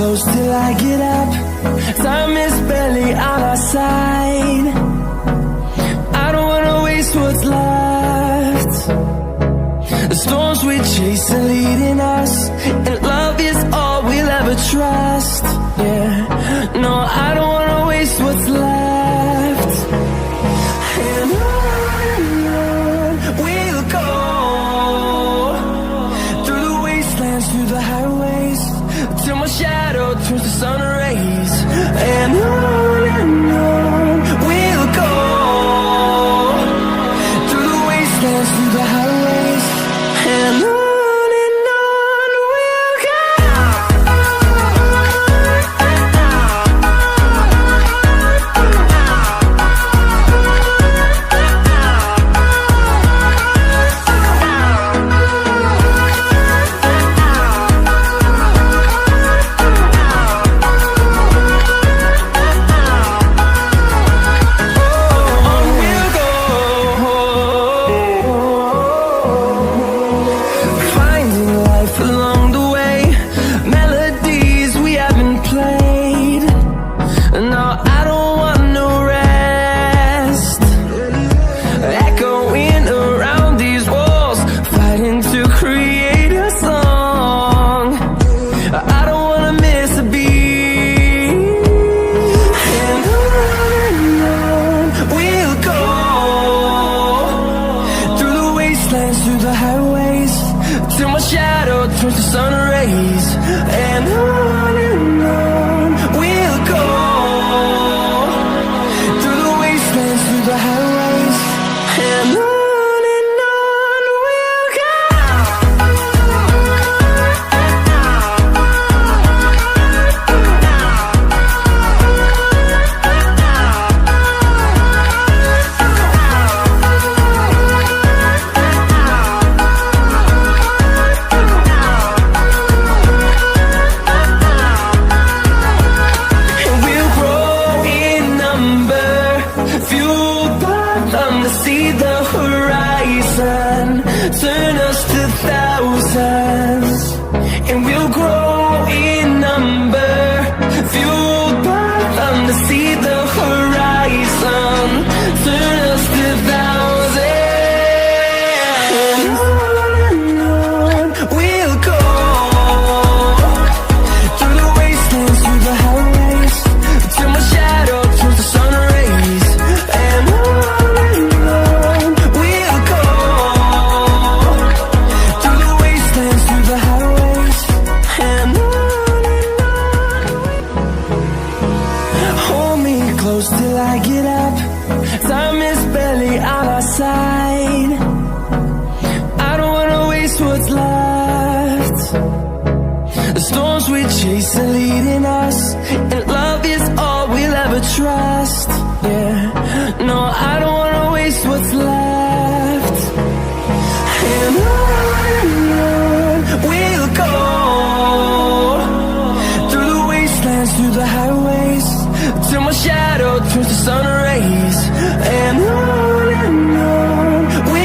close till I get up. Time is barely on our side. I don't wanna waste what's left. The storms we chase are leading us, and love is all we'll ever trust. Yeah, no, I don't wanna waste what's left. And on we'll go, through the wastelands, through the highways, till my shadow turns to sun rays. And on we'll go, through the wastelands, through the highways, and on we'll go. Through the highways, till my shadow turns to sun rays. And on we'll go, through the wastelands, through the highways, and on we'll go. See the horizon, turn us to thousands, and we'll grow in number, fueled by them to see the horizon, turn us to thousands. And on we'll go, through the wastelands, through the highways, till my shadow turns to sun rays. And till I get up, time is barely on our side. I don't wanna waste what's left. The storms we chase are leading us, and love is all we'll ever trust. Yeah, no, I don't wanna waste what's left.